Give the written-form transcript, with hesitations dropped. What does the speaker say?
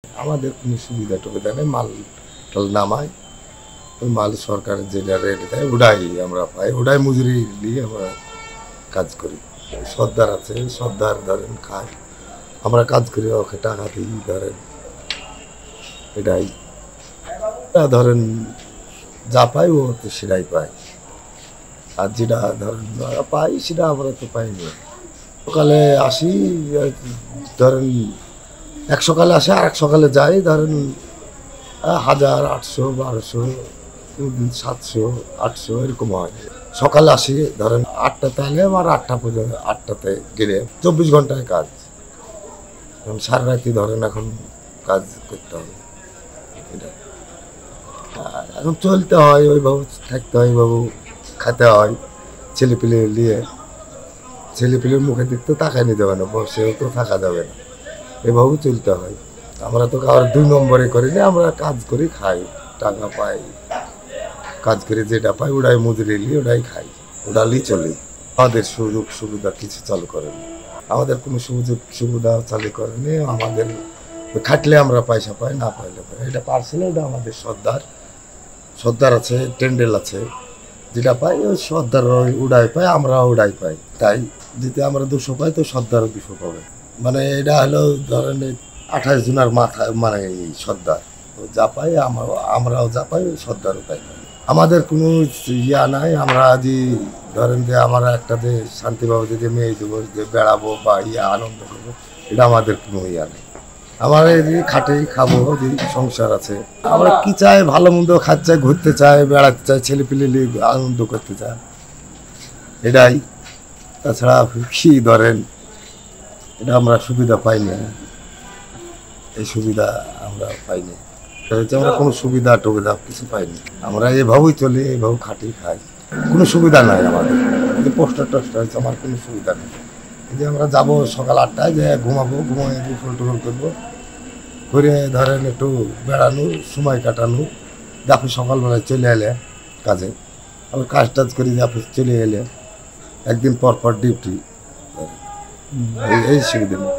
আমাদের কোনো সুবিধা টুবিধা নেই, মাল টাল নামায়, ওই মাল সরকারের যেটা রেট দেয় ওটাই আমরা পাই, ওটাই মজুরি নিয়ে আমরা কাজ করি। সর্দার আছে, সর্দার ধরেন খায়, আমরা কাজ করি ওকে টাকা দিই, ধরেন এটাই ধরেন যা পাই ও তো সেটাই পাই, আর যেটা ধরেন পাই সেটা আমরা তো পাইনি। সকালে আসি ধরেন এক সকালে আসে আর এক সকালে যাই, ধরেন 1000, 800, 1200, 700, 800 এরকম হয়। সকালে আসি ধরেন 8টাতে আলে আমার 8টা পর্যন্ত, 8টাতে গেলে 24 ঘন্টায় কাজ, সারা রাতি ধরেন এখন কাজ করতে হবে। এটা এখন চলতে হয়, ওইভাবে থাকতে হয়, ওইভাবে খেতে হয়, ছেলেপিলে নিয়ে ছেলেপিলের মুখের দিক তো তাকাই নিতে হবে না, বসেও তো থাকা যাবে না, এভাবে চলতে হয়। আমরা তো কারোর 2 নম্বরে করি না, আমরা কাজ করি খাই, টাকা পাই, কাজ করে যেটা পাই ওটাই মজুরি নিই, ওটাই খাই, ওটাই চলি। আমাদের সুযোগ সুবিধা কিছু চালু করেনি, আমাদের কোনো সুযোগ সুবিধা চালু করেনি। আমাদের খাটলে আমরা পয়সা পাই, না পাইলে পাই, এটা পার্সেল, ওটা আমাদের সর্দার আছে, টেন্ডেল আছে, যেটা পাই ওই সর্দার উড়াই পাই, আমরা উড়াই পাই। তাই যদি আমরা 200 পাই তো সর্দারও 200 পাবে। মানে এটা হলো ধরেন 28 জনের মাথায়, মানে এই সর্দার যা পাই আমরাও যা পাই সর্দারও তাই পাই। আমাদের কোনো ইয়া নাই, আমরা যে ধরেন যে আমরা একটা যে শান্তিভাবে যদি মেয়ে দেবো, যে বেড়াবো বা আনন্দ করবো, এটা আমাদের কোনো ইয়া নেই। আমার এই খাটেই খাবো, যে সংসার আছে, আমরা কি চাই, ভালো মন্দ খাতে চাই, ঘুরতে চাই, বেড়াতে চাই, ছেলেপিলে আনন্দ করতে চাই, এটাই। তাছাড়া কি ধরেন এটা আমরা সুবিধা পাই না, এই সুবিধা আমরা পাইনি, আমরা কোনো সুবিধা টুবিধা কিছু পাইনি, আমরা এভাবেই চলি, এইভাবে খাটি খাই, কোনো সুবিধা নাই আমাদের। যে পোস্টার টোস্টার হয়েছে, আমার কোনো সুবিধা নেই। যে আমরা যাবো সকাল 8টায়, যে ঘুমাবো, ঘুমিয়ে গোসল টোসল করবো, করে ধরেন একটু বেড়ানো, সময় কাটানো, আপনি সকালবেলায় চলে এলে কাজে, আবার কাজ টাজ করে আপনি চলে এলে, একদিন পর পর ডিউটি, এই সুবিধা নেই।